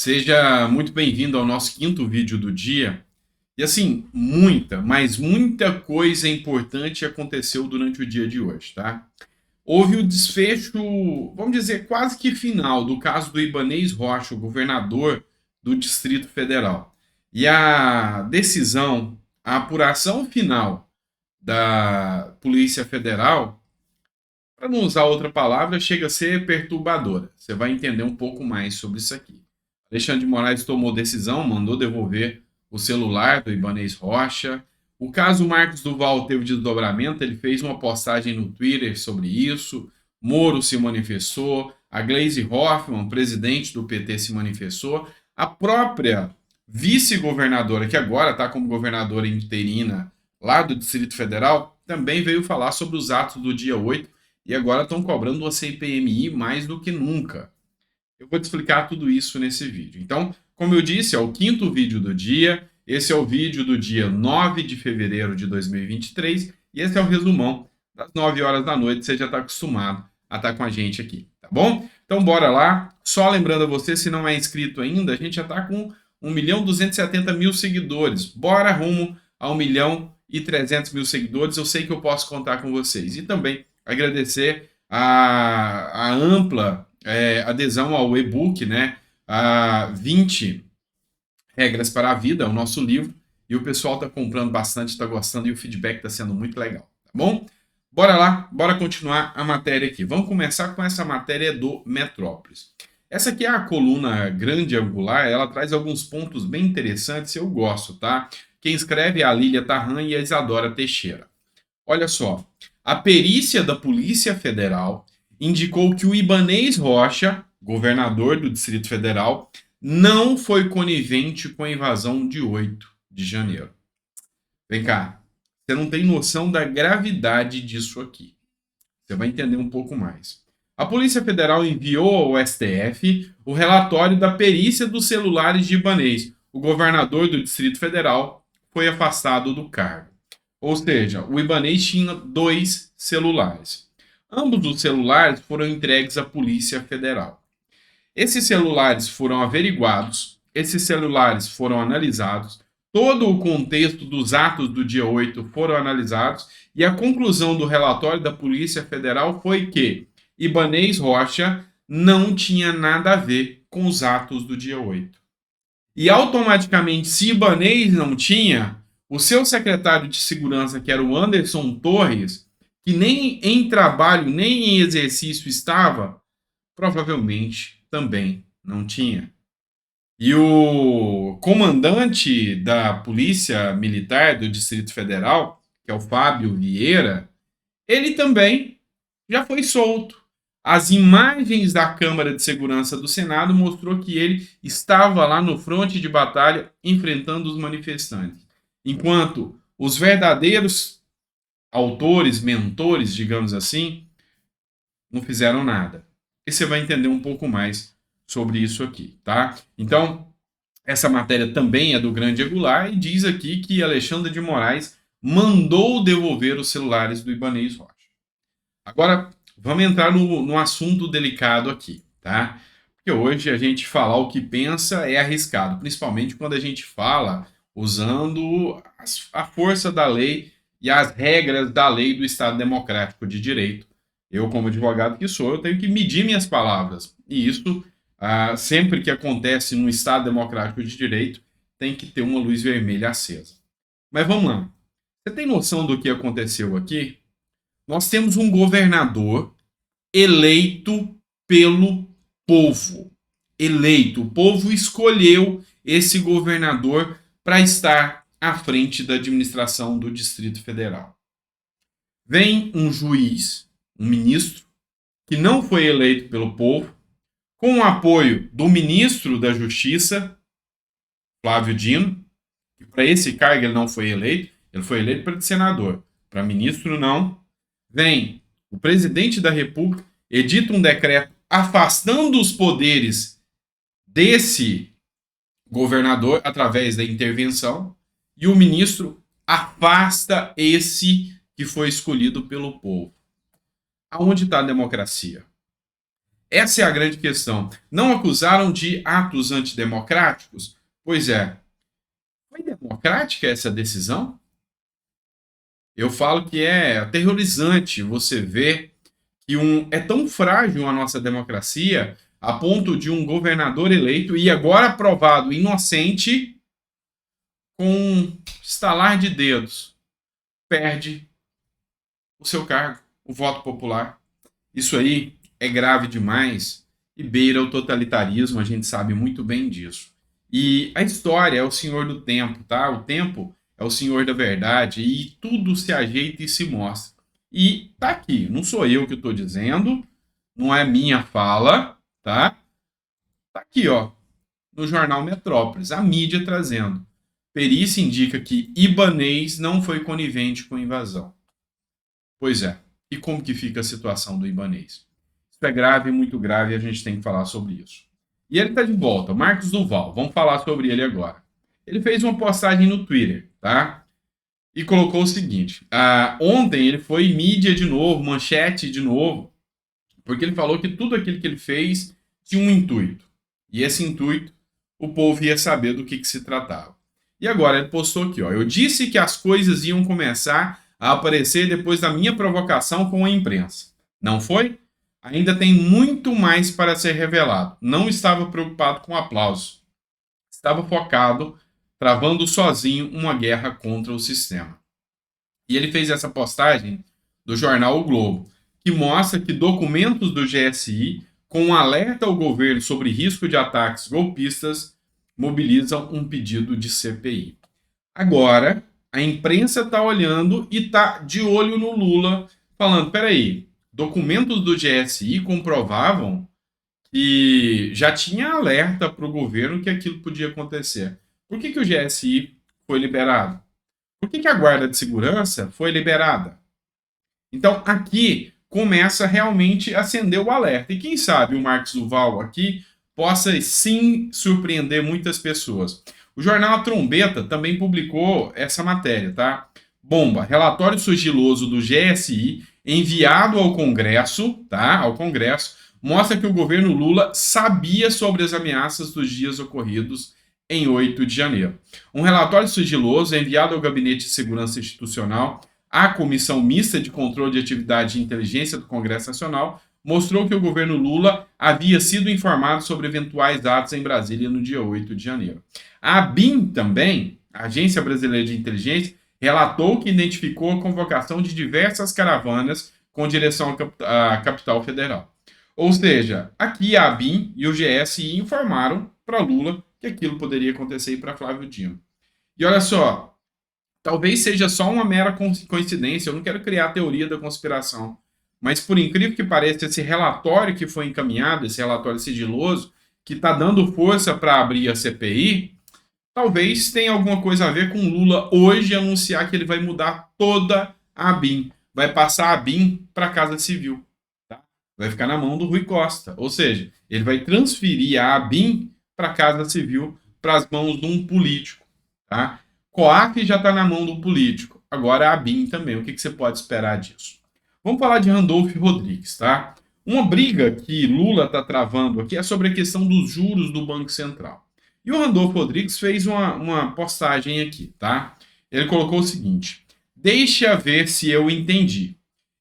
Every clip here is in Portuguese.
Seja muito bem-vindo ao nosso quinto vídeo do dia. E assim, muita, mas muita coisa importante aconteceu durante o dia de hoje, tá? Houve o desfecho, vamos dizer, quase que final do caso do Ibanez Rocha, o governador do Distrito Federal. E a decisão, a apuração final da Polícia Federal, para não usar outra palavra, chega a ser perturbadora. Você vai entender um pouco mais sobre isso aqui. Alexandre de Moraes tomou decisão, mandou devolver o celular do Ibanez Rocha. O caso Marcos Duval teve desdobramento, ele fez uma postagem no Twitter sobre isso. Moro se manifestou, a Gleisi Hoffmann, presidente do PT, se manifestou. A própria vice-governadora, que agora está como governadora interina lá do Distrito Federal, também veio falar sobre os atos do dia 8 e agora estão cobrando uma CPMI mais do que nunca. Eu vou te explicar tudo isso nesse vídeo. Então, como eu disse, é o quinto vídeo do dia. Esse é o vídeo do dia 9 de fevereiro de 2023 e esse é o resumão das 9 horas da noite. Você já está acostumado a estar com a gente aqui, tá bom? Então, bora lá. Só lembrando a você, se não é inscrito ainda, a gente já está com 1.270.000 seguidores. Bora rumo a 1.300.000 seguidores. Eu sei que eu posso contar com vocês. E também agradecer a ampla adesão ao e-book, né? A 20 regras para a vida, o nosso livro. E o pessoal está comprando bastante, está gostando e o feedback está sendo muito legal, tá bom? Bora lá, bora continuar a matéria aqui. Vamos começar com essa matéria do Metrópolis. Essa aqui é a coluna grande angular, ela traz alguns pontos bem interessantes, eu gosto, tá? Quem escreve é a Lília Tarran e a Isadora Teixeira. Olha só, a perícia da Polícia Federal indicou que o Ibanez Rocha, governador do Distrito Federal, não foi conivente com a invasão de 8 de janeiro. Vem cá, você não tem noção da gravidade disso aqui. Você vai entender um pouco mais. A Polícia Federal enviou ao STF o relatório da perícia dos celulares de Ibanez. O governador do Distrito Federal foi afastado do cargo. Ou seja, o Ibanez tinha 2 celulares. Ambos os celulares foram entregues à Polícia Federal. Esses celulares foram averiguados, esses celulares foram analisados, todo o contexto dos atos do dia 8 foram analisados e a conclusão do relatório da Polícia Federal foi que Ibanez Rocha não tinha nada a ver com os atos do dia 8. E automaticamente, se Ibanez não tinha, o seu secretário de segurança, que era o Anderson Torres, que nem em trabalho, nem em exercício estava, provavelmente também não tinha. E o comandante da Polícia Militar do Distrito Federal, que é o Fábio Vieira, ele também já foi solto. As imagens da Câmara de Segurança do Senado mostrou que ele estava lá no fronte de batalha enfrentando os manifestantes. Enquanto os verdadeiros autores, mentores, digamos assim, não fizeram nada. E você vai entender um pouco mais sobre isso aqui, tá? Então, essa matéria também é do Grande Angular e diz aqui que Alexandre de Moraes mandou devolver os celulares do Ibanez Rocha. Agora, vamos entrar no assunto delicado aqui, tá? Porque hoje a gente falar o que pensa é arriscado, principalmente quando a gente fala usando a força da lei e as regras da lei do Estado Democrático de Direito. Eu, como advogado que sou, eu tenho que medir minhas palavras. E isso, sempre que acontece num Estado Democrático de Direito, tem que ter uma luz vermelha acesa. Mas vamos lá. Você tem noção do que aconteceu aqui? Nós temos um governador eleito pelo povo. Eleito. O povo escolheu esse governador para estar à frente da administração do Distrito Federal. Vem um juiz, um ministro, que não foi eleito pelo povo, com o apoio do ministro da Justiça, Flávio Dino, que para esse cargo ele não foi eleito, ele foi eleito para senador. Para ministro, não. Vem o presidente da República, edita um decreto afastando os poderes desse governador através da intervenção e o ministro afasta esse que foi escolhido pelo povo. Aonde está a democracia? Essa é a grande questão. Não acusaram de atos antidemocráticos? Pois é. Foi democrática essa decisão? Eu falo que é aterrorizante você ver que é tão frágil a nossa democracia a ponto de um governador eleito e agora aprovado inocente, com um estalar de dedos, perde o seu cargo, o voto popular. Isso aí é grave demais e beira o totalitarismo, a gente sabe muito bem disso. E a história é o senhor do tempo, tá? O tempo é o senhor da verdade e tudo se ajeita e se mostra. E tá aqui, não sou eu que estou dizendo, não é minha fala, tá? Tá aqui, ó, no jornal Metrópolis, a mídia trazendo. Perícia indica que Ibanez não foi conivente com a invasão. Pois é. E como que fica a situação do Ibanez? Isso é grave, muito grave, e a gente tem que falar sobre isso. E ele está de volta, Marcos Duval. Vamos falar sobre ele agora. Ele fez uma postagem no Twitter, tá? E colocou o seguinte: ontem ele foi mídia de novo, manchete de novo, porque ele falou que tudo aquilo que ele fez tinha um intuito. E esse intuito, o povo ia saber do que se tratava. E agora ele postou aqui, ó. Eu disse que as coisas iam começar a aparecer depois da minha provocação com a imprensa. Não foi? Ainda tem muito mais para ser revelado. Não estava preocupado com aplauso. Estava focado, travando sozinho uma guerra contra o sistema. E ele fez essa postagem do jornal O Globo, que mostra que documentos do GSI, com um alerta ao governo sobre risco de ataques golpistas, mobilizam um pedido de CPI. Agora, a imprensa está olhando e está de olho no Lula, falando, peraí, documentos do GSI comprovavam que já tinha alerta para o governo que aquilo podia acontecer. Por que o GSI foi liberado? Por que a guarda de segurança foi liberada? Então, aqui começa realmente a acender o alerta. E quem sabe o Marcos Duval aqui possa sim surpreender muitas pessoas. O jornal A Trombeta também publicou essa matéria, tá? Bomba, relatório sigiloso do GSI enviado ao Congresso, tá? Ao Congresso, mostra que o governo Lula sabia sobre as ameaças dos dias ocorridos em 8 de janeiro. Um relatório sigiloso enviado ao Gabinete de Segurança Institucional, à Comissão Mista de Controle de Atividade e Inteligência do Congresso Nacional, mostrou que o governo Lula havia sido informado sobre eventuais atos em Brasília no dia 8 de janeiro. A ABIN também, a Agência Brasileira de Inteligência, relatou que identificou a convocação de diversas caravanas com direção à capital federal. Ou seja, aqui a ABIN e o GSI informaram para Lula que aquilo poderia acontecer para Flávio Dino. E olha só, talvez seja só uma mera coincidência, eu não quero criar a teoria da conspiração, mas por incrível que pareça, esse relatório que foi encaminhado, esse relatório sigiloso, que está dando força para abrir a CPI, talvez tenha alguma coisa a ver com Lula hoje anunciar que ele vai mudar toda a ABIN, vai passar a ABIN para a Casa Civil, tá? Vai ficar na mão do Rui Costa, ou seja, ele vai transferir a ABIN para a Casa Civil, para as mãos de um político, tá? COAF já está na mão do político, agora a ABIN também, o que você pode esperar disso? Vamos falar de Randolph Rodrigues, tá? Uma briga que Lula está travando aqui é sobre a questão dos juros do Banco Central. E o Randolph Rodrigues fez uma postagem aqui, tá? Ele colocou o seguinte: deixa ver se eu entendi.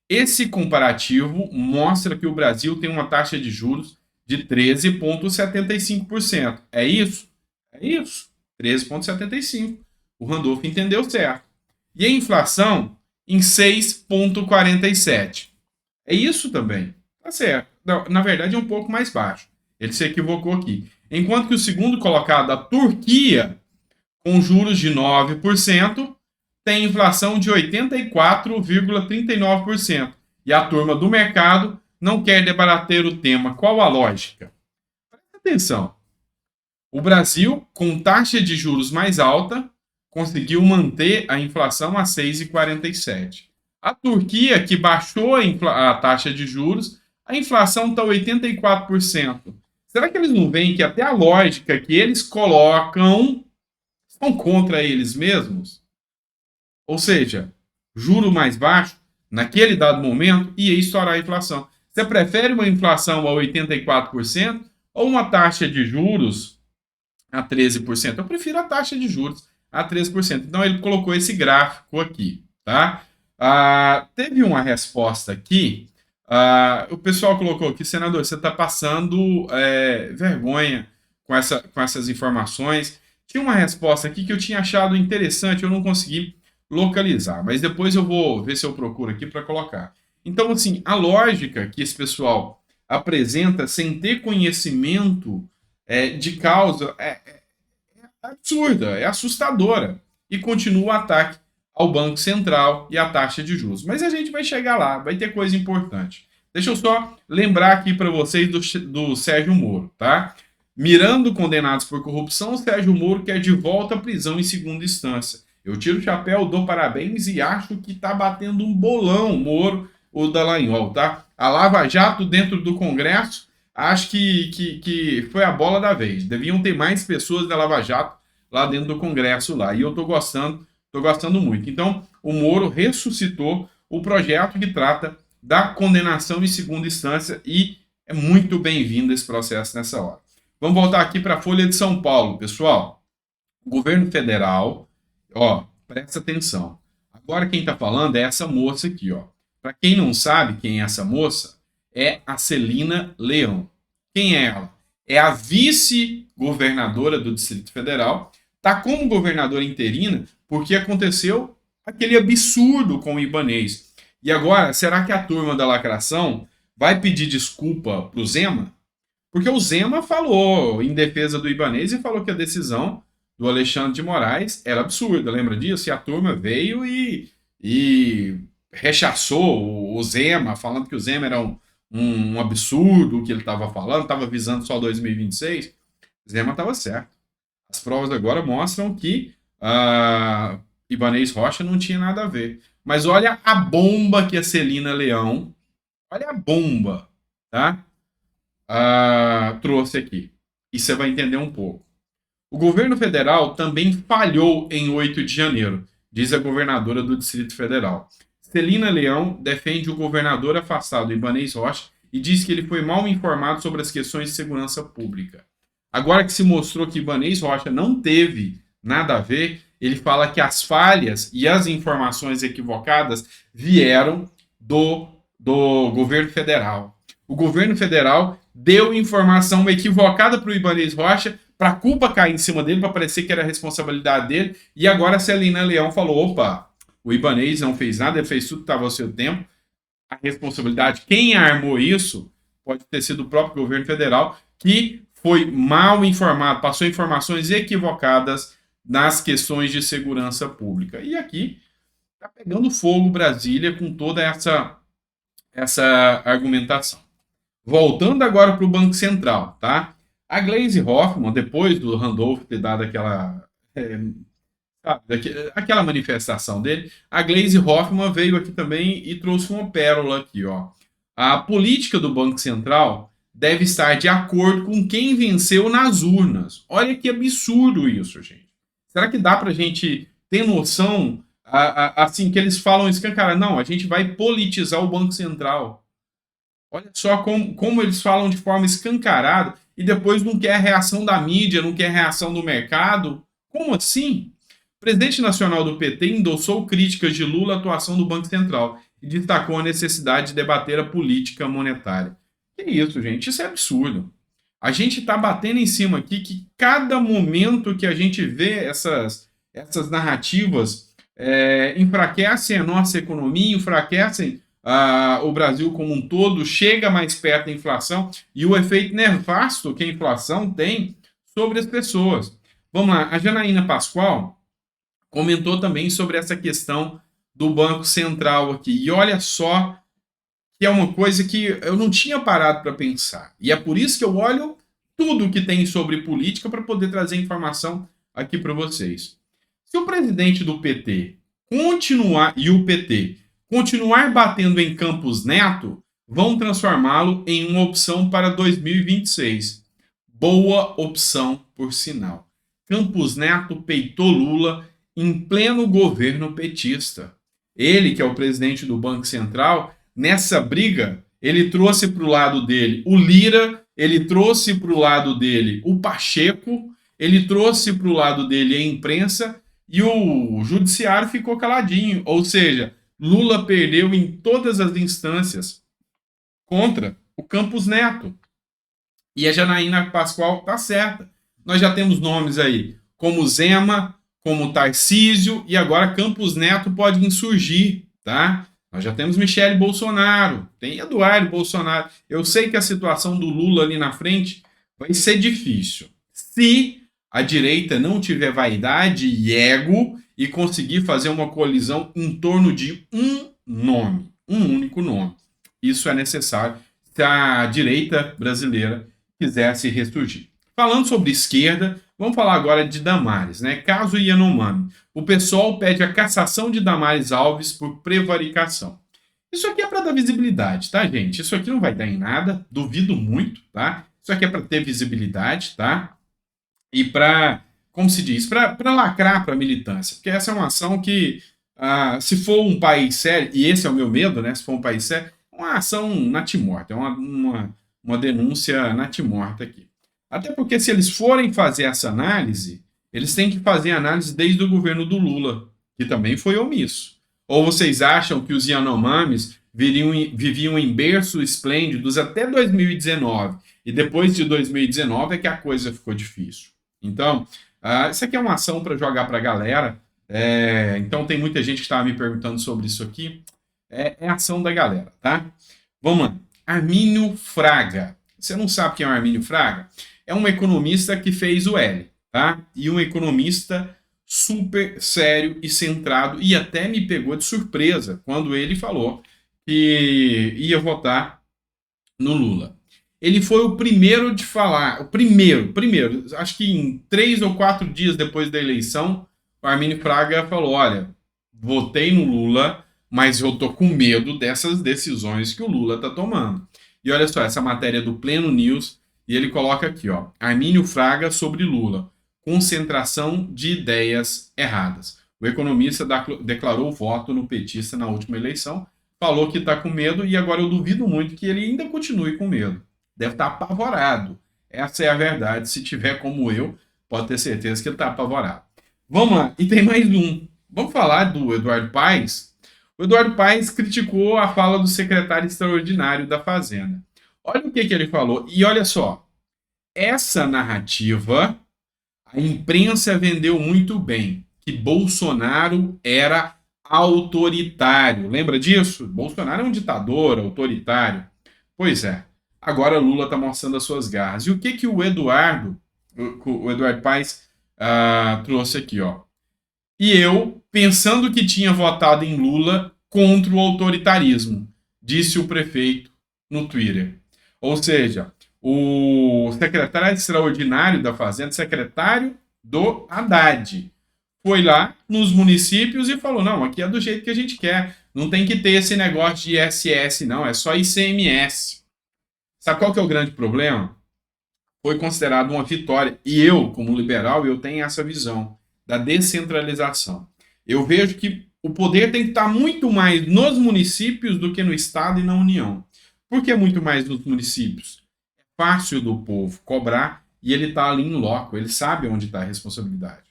Esse comparativo mostra que o Brasil tem uma taxa de juros de 13,75%. É isso? É isso. 13,75%. O Randolph entendeu certo. E a inflação em 6,47%. É isso também. Tá certo. Na verdade, é um pouco mais baixo. Ele se equivocou aqui. Enquanto que o segundo colocado, a Turquia, com juros de 9%, tem inflação de 84,39%. E a turma do mercado não quer debater o tema. Qual a lógica? Presta atenção. O Brasil, com taxa de juros mais alta, conseguiu manter a inflação a 6,47%. A Turquia, que baixou a taxa de juros, a inflação está 84%. Será que eles não veem que até a lógica que eles colocam são contra eles mesmos? Ou seja, juro mais baixo, naquele dado momento, ia estourar a inflação. Você prefere uma inflação a 84% ou uma taxa de juros a 13%? Eu prefiro a taxa de juros a 13%. Então ele colocou esse gráfico aqui, tá? Teve uma resposta aqui. O pessoal colocou aqui, senador, você está passando vergonha com essas informações. Tinha uma resposta aqui que eu tinha achado interessante, eu não consegui localizar, mas depois eu vou ver se eu procuro aqui para colocar. Então, assim, a lógica que esse pessoal apresenta sem ter conhecimento de causa é absurda, é assustadora. E continua o ataque ao Banco Central e à taxa de juros. Mas a gente vai chegar lá, vai ter coisa importante. Deixa eu só lembrar aqui para vocês do Sérgio Moro, tá? Mirando condenados por corrupção, Sérgio Moro quer de volta à prisão em segunda instância. Eu tiro o chapéu, dou parabéns e acho que tá batendo um bolão, Moro, o Dallagnol, tá? A Lava Jato dentro do Congresso, acho que foi a bola da vez. Deviam ter mais pessoas da Lava Jato lá dentro do Congresso lá. E eu tô gostando muito. Então, o Moro ressuscitou o projeto que trata da condenação em segunda instância e é muito bem-vindo esse processo nessa hora. Vamos voltar aqui para a Folha de São Paulo, pessoal. O governo federal, ó, presta atenção. Agora quem está falando é essa moça aqui, ó. Para quem não sabe quem é essa moça, é a Celina Leão. Quem é ela? É a vice-governadora do Distrito Federal. Está como governadora interina porque aconteceu aquele absurdo com o Ibanez. E agora, será que a turma da lacração vai pedir desculpa para o Zema? Porque o Zema falou em defesa do Ibanez e falou que a decisão do Alexandre de Moraes era absurda. Lembra disso? E a turma veio e rechaçou o Zema, falando que o Zema era um absurdo o que ele estava falando, estava visando só 2026. Zema estava certo. As provas agora mostram que Ibanez Rocha não tinha nada a ver. Mas olha a bomba que a Celina Leão, olha a bomba, tá? Trouxe aqui. E você vai entender um pouco. O governo federal também falhou em 8 de janeiro, diz a governadora do Distrito Federal. Celina Leão defende o governador afastado Ibanez Rocha e diz que ele foi mal informado sobre as questões de segurança pública. Agora que se mostrou que Ibanez Rocha não teve nada a ver, ele fala que as falhas e as informações equivocadas vieram do governo federal. O governo federal deu informação equivocada para o Ibanez Rocha, para a culpa cair em cima dele, para parecer que era a responsabilidade dele, e agora a Celina Leão falou, opa, o Ibanez não fez nada, ele fez tudo que estava ao seu tempo, a responsabilidade, quem armou isso, pode ter sido o próprio governo federal, que foi mal informado, passou informações equivocadas nas questões de segurança pública. E aqui está pegando fogo Brasília com toda essa argumentação. Voltando agora para o Banco Central, tá? A Gleisi Hoffmann, depois do Randolph ter dado aquela manifestação dele, a Gleisi Hoffmann veio aqui também e trouxe uma pérola aqui, ó. A política do Banco Central deve estar de acordo com quem venceu nas urnas. Olha que absurdo isso, gente. Será que dá para a gente ter noção, assim, que eles falam escancarado? Não, a gente vai politizar o Banco Central. Olha só como eles falam de forma escancarada e depois não quer a reação da mídia, não quer a reação do mercado. Como assim? O presidente nacional do PT endossou críticas de Lula à atuação do Banco Central e destacou a necessidade de debater a política monetária. Que isso, gente? Isso é absurdo. A gente está batendo em cima aqui que cada momento que a gente vê essas narrativas enfraquecem a nossa economia, enfraquecem o Brasil como um todo, chega mais perto da inflação e o efeito nefasto que a inflação tem sobre as pessoas. Vamos lá, a Janaína Pascoal comentou também sobre essa questão do Banco Central aqui. E olha só que é uma coisa que eu não tinha parado para pensar. E é por isso que eu olho tudo que tem sobre política para poder trazer informação aqui para vocês. Se o presidente do PT e o PT continuar batendo em Campos Neto, vão transformá-lo em uma opção para 2026. Boa opção, por sinal. Campos Neto peitou Lula em pleno governo petista. Ele, que é o presidente do Banco Central, nessa briga, ele trouxe para o lado dele o Lira, ele trouxe para o lado dele o Pacheco, ele trouxe para o lado dele a imprensa e o judiciário ficou caladinho. Ou seja, Lula perdeu em todas as instâncias contra o Campos Neto. E a Janaína Pascoal está certa. Nós já temos nomes aí como Zema, como Tarcísio, e agora Campos Neto pode insurgir, tá? Nós já temos Michele Bolsonaro, tem Eduardo Bolsonaro. Eu sei que a situação do Lula ali na frente vai ser difícil. Se a direita não tiver vaidade e ego e conseguir fazer uma colisão em torno de um nome, um único nome. Isso é necessário se a direita brasileira quiser se ressurgir. Falando sobre esquerda, vamos falar agora de Damares, né? Caso Yanomami. O pessoal pede a cassação de Damares Alves por prevaricação. Isso aqui é para dar visibilidade, tá, gente? Isso aqui não vai dar em nada, duvido muito, tá? Isso aqui é para ter visibilidade, tá? E para, como se diz, para lacrar para a militância. Porque essa é uma ação que, se for um país sério, e esse é o meu medo, né? Se for um país sério, é uma ação natimorta, é uma denúncia natimorta aqui. Até porque se eles forem fazer essa análise, eles têm que fazer análise desde o governo do Lula, que também foi omisso. Ou vocês acham que os Yanomamis viviam em berços esplêndidos até 2019, e depois de 2019 é que a coisa ficou difícil? Então, isso aqui é uma ação para jogar para a galera. Então tem muita gente que estava me perguntando sobre isso aqui. É ação da galera, tá? Vamos lá. Armínio Fraga. Você não sabe quem é o Armínio Fraga? É um economista que fez o L, tá? E um economista super sério e centrado, e até me pegou de surpresa quando ele falou que ia votar no Lula. Ele foi o primeiro de falar, o primeiro, acho que em 3 ou 4 dias depois da eleição, o Armínio Fraga falou, olha, votei no Lula, mas eu tô com medo dessas decisões que o Lula tá tomando. E olha só, essa matéria do Pleno News, e ele coloca aqui, ó, Armínio Fraga sobre Lula, concentração de ideias erradas. O economista declarou voto no petista na última eleição, falou que está com medo e agora eu duvido muito que ele ainda continue com medo. Deve estar apavorado. Essa é a verdade. Se tiver como eu, pode ter certeza que ele está apavorado. Vamos lá. E tem mais um. Vamos falar do Eduardo Paes. O Eduardo Paes criticou a fala do secretário extraordinário da Fazenda. Olha o que ele falou. E olha só. Essa narrativa, a imprensa vendeu muito bem. Que Bolsonaro era autoritário. Lembra disso? Bolsonaro é um ditador, autoritário. Pois é. Agora Lula está mostrando as suas garras. E o que o Eduardo Paes trouxe aqui, ó? E eu, pensando que tinha votado em Lula contra o autoritarismo, disse o prefeito no Twitter. Ou seja, o secretário extraordinário da Fazenda, secretário do Haddad, foi lá nos municípios e falou, não, aqui é do jeito que a gente quer. Não tem que ter esse negócio de ISS, não, é só ICMS. Sabe qual que é o grande problema? Foi considerado uma vitória. E eu, como liberal, eu tenho essa visão da descentralização. Eu vejo que o poder tem que estar muito mais nos municípios do que no Estado e na União. Por que muito mais nos municípios? É fácil do povo cobrar e ele está ali em loco, ele sabe onde está a responsabilidade.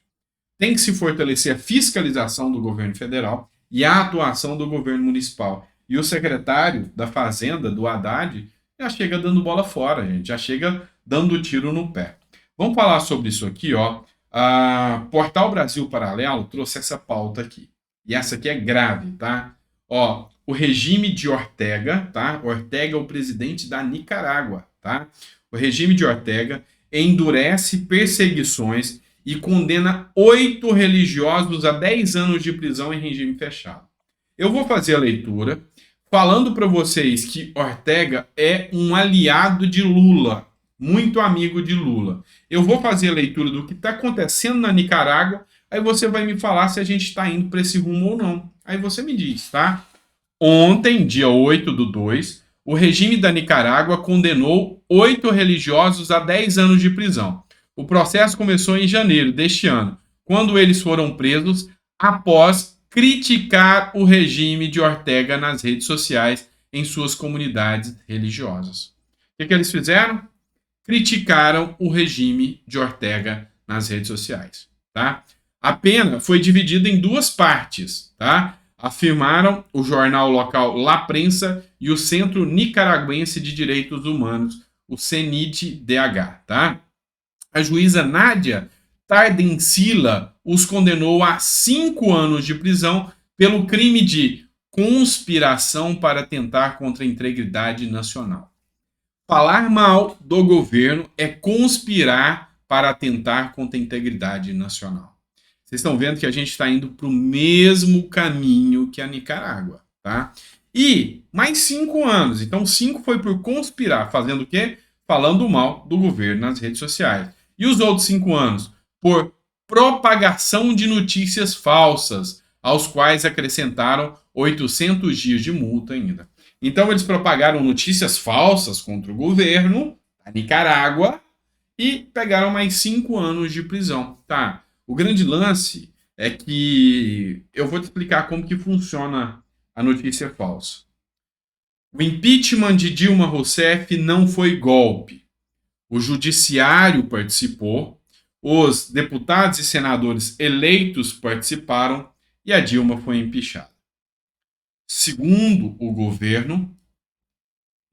Tem que se fortalecer a fiscalização do governo federal e a atuação do governo municipal. E o secretário da Fazenda, do Haddad, já chega dando bola fora, gente. Já chega dando tiro no pé. Vamos falar sobre isso aqui, ó. Portal Brasil Paralelo trouxe essa pauta aqui. E essa aqui é grave, tá? Ó, o regime de Ortega, tá? Ortega é o presidente da Nicarágua, tá? O regime de Ortega endurece perseguições e condena 8 religiosos a 10 anos de prisão em regime fechado. Eu vou fazer a leitura falando para vocês que Ortega é um aliado de Lula, muito amigo de Lula. Eu vou fazer a leitura do que está acontecendo na Nicarágua, aí você vai me falar se a gente está indo para esse rumo ou não. Aí você me diz, tá? Ontem, dia 8/2, o regime da Nicarágua condenou 8 religiosos a 10 anos de prisão. O processo começou em janeiro deste ano, quando eles foram presos após criticar o regime de Ortega nas redes sociais em suas comunidades religiosas. O que eles fizeram? Criticaram o regime de Ortega nas redes sociais. Tá? A pena foi dividida em duas partes. Tá? Afirmaram o jornal local La Prensa e o Centro Nicaragüense de Direitos Humanos, o CNIDH. Tá? A juíza Nádia Tardencila os condenou a 5 anos de prisão pelo crime de conspiração para atentar contra a integridade nacional. Falar mal do governo é conspirar para atentar contra a integridade nacional. Vocês estão vendo que a gente está indo para o mesmo caminho que a Nicarágua, tá? E mais 5 anos. Então 5 foi por conspirar, fazendo o quê? Falando mal do governo nas redes sociais. E os outros 5 anos? Por propagação de notícias falsas, aos quais acrescentaram 800 dias de multa ainda. Então eles propagaram notícias falsas contra o governo da Nicarágua e pegaram mais 5 anos de prisão. Tá? O grande lance é que eu vou te explicar como que funciona a notícia falsa. O impeachment de Dilma Rousseff não foi golpe. O judiciário participou, os deputados e senadores eleitos participaram e a Dilma foi impeachada. Segundo o governo,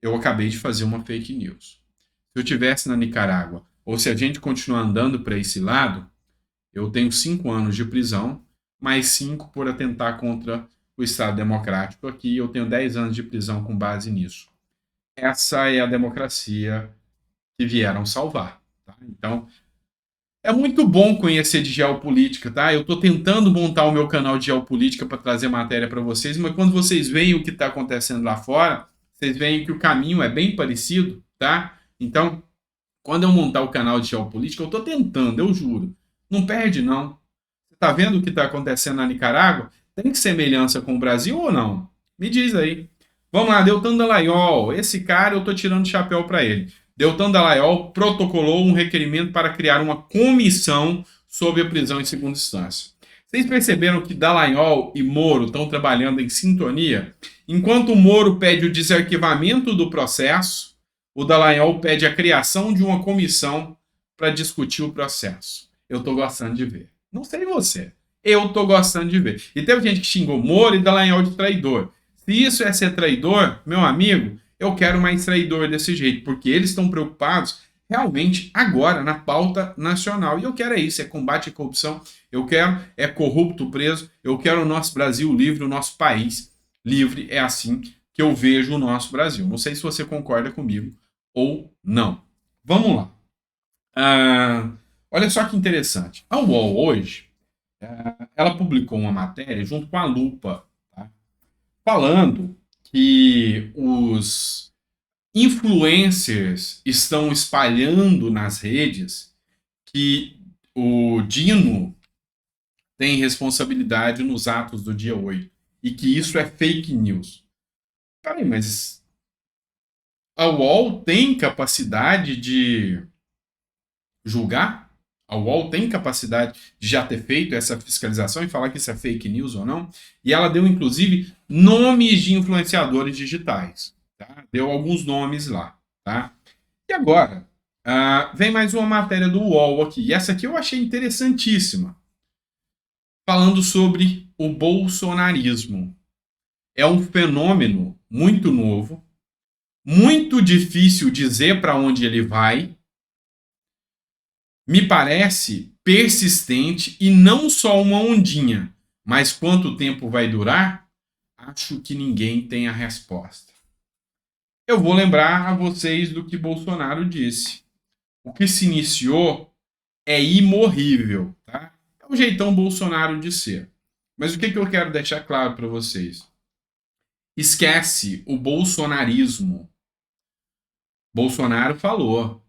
eu acabei de fazer uma fake news. Se eu estivesse na Nicarágua, ou se a gente continuar andando para esse lado, eu tenho 5 anos de prisão, mais 5 por atentar contra o Estado Democrático aqui, eu tenho 10 anos de prisão com base nisso. Essa é a democracia que vieram salvar. Tá? Então, é muito bom conhecer de geopolítica, tá? Eu estou tentando montar o meu canal de geopolítica para trazer matéria para vocês, mas quando vocês veem o que está acontecendo lá fora, vocês veem que o caminho é bem parecido, tá? Então, quando eu montar o canal de geopolítica, eu estou tentando, eu juro. Não perde, não. Você está vendo o que está acontecendo na Nicarágua? Tem semelhança com o Brasil ou não? Me diz aí. Vamos lá, Deltan Dallagnol. Esse cara eu estou tirando chapéu para ele. Deltan Dallagnol protocolou um requerimento para criar uma comissão sobre a prisão em segunda instância. Vocês perceberam que Dallagnol e Moro estão trabalhando em sintonia? Enquanto o Moro pede o desarquivamento do processo, o Dallagnol pede a criação de uma comissão para discutir o processo. Eu estou gostando de ver. Não sei você. Eu estou gostando de ver. E teve gente que xingou Moro e Dallagnol de traidor. Se isso é ser traidor, meu amigo, eu quero mais traidor desse jeito, porque eles estão preocupados realmente agora na pauta nacional. E eu quero isso, é combate à corrupção, eu quero é corrupto preso, eu quero o nosso Brasil livre, o nosso país livre. É assim que eu vejo o nosso Brasil. Não sei se você concorda comigo ou não. Vamos lá. Olha só que interessante. A UOL hoje, ela publicou uma matéria junto com a Lupa, tá? Falando que os influencers estão espalhando nas redes que o Dino tem responsabilidade nos atos do dia 8 e que isso é fake news. Peraí, mas a UOL tem capacidade de julgar? A UOL tem capacidade de já ter feito essa fiscalização e falar que isso é fake news ou não? E ela deu, inclusive, nomes de influenciadores digitais. Tá? Deu alguns nomes lá. Tá? E agora, vem mais uma matéria do UOL aqui. E essa aqui eu achei interessantíssima. Falando sobre o bolsonarismo. É um fenômeno muito novo, muito difícil dizer para onde ele vai. Me parece persistente e não só uma ondinha, mas quanto tempo vai durar? Acho que ninguém tem a resposta. Eu vou lembrar a vocês do que Bolsonaro disse. O que se iniciou é imorrível, tá? É o jeitão Bolsonaro de ser. Mas o que eu quero deixar claro para vocês? Esquece o bolsonarismo. Bolsonaro falou.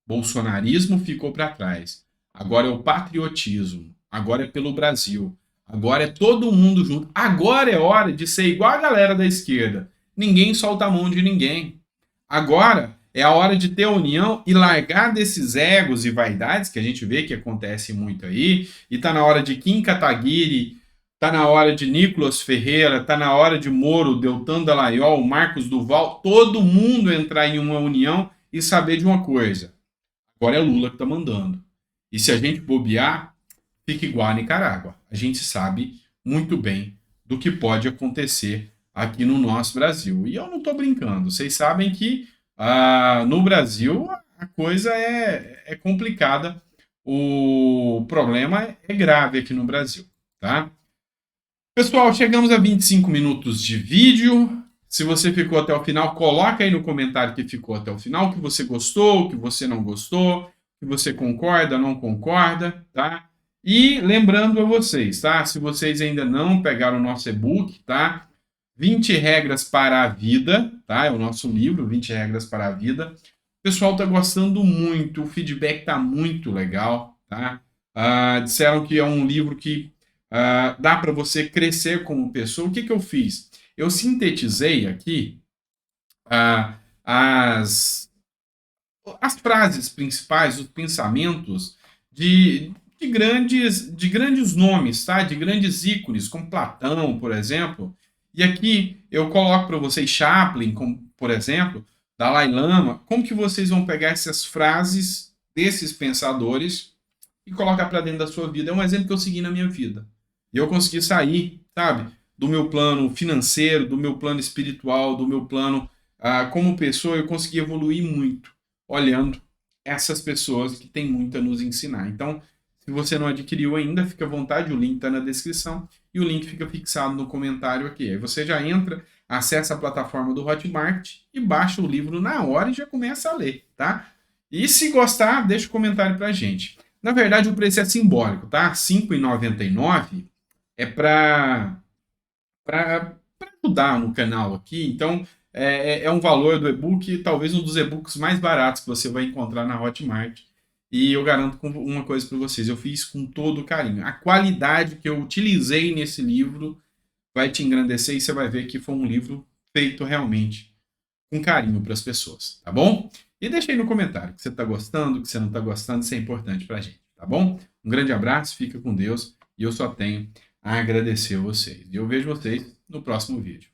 Bolsonarismo ficou para trás. Agora é o patriotismo. Agora é pelo Brasil. Agora é todo mundo junto. Agora é hora de ser igual a galera da esquerda. Ninguém solta a mão de ninguém. Agora é a hora de ter união e largar desses egos e vaidades que a gente vê que acontece muito aí. E tá na hora de Kim Kataguiri Está na hora de Nicolas Ferreira, está na hora de Moro, Deltan Dallagnol, Marcos Duval, todo mundo entrar em uma união e saber de uma coisa. Agora é Lula que está mandando. E se a gente bobear, fica igual a Nicarágua. A gente sabe muito bem do que pode acontecer aqui no nosso Brasil. E eu não estou brincando. Vocês sabem que no Brasil a coisa é complicada. O problema é grave aqui no Brasil, tá? Pessoal, chegamos a 25 minutos de vídeo. Se você ficou até o final, coloca aí no comentário que ficou até o final, que você gostou, que você não gostou, que você concorda, não concorda, tá? E lembrando a vocês, tá? Se vocês ainda não pegaram o nosso e-book, tá? 20 regras para a vida, tá? É o nosso livro, 20 regras para a vida. O pessoal tá gostando muito, o feedback tá muito legal, tá? Disseram que é um livro que dá para você crescer como pessoa. O que eu fiz? Eu sintetizei aqui as frases principais, os pensamentos de grandes nomes, tá? De grandes ícones, como Platão, por exemplo. E aqui eu coloco para vocês Chaplin, como, por exemplo, Dalai Lama. Como que vocês vão pegar essas frases desses pensadores e colocar para dentro da sua vida? É um exemplo que eu segui na minha vida. E eu consegui sair, sabe, do meu plano financeiro, do meu plano espiritual, do meu plano como pessoa. Eu consegui evoluir muito olhando essas pessoas que têm muito a nos ensinar. Então, se você não adquiriu ainda, fica à vontade, o link está na descrição e o link fica fixado no comentário aqui. Aí você já entra, acessa a plataforma do Hotmart e baixa o livro na hora e já começa a ler, tá? E se gostar, deixa um comentário pra gente. Na verdade, o preço é simbólico, tá? R$ 5,99 é para ajudar no canal aqui. Então, é um valor do e-book, talvez um dos e-books mais baratos que você vai encontrar na Hotmart. E eu garanto uma coisa para vocês, eu fiz com todo carinho. A qualidade que eu utilizei nesse livro vai te engrandecer e você vai ver que foi um livro feito realmente com carinho para as pessoas, tá bom? E deixa aí no comentário que você está gostando, que você não está gostando, isso é importante para a gente, tá bom? Um grande abraço, fica com Deus e eu só tenho a agradecer a vocês. E eu vejo vocês no próximo vídeo.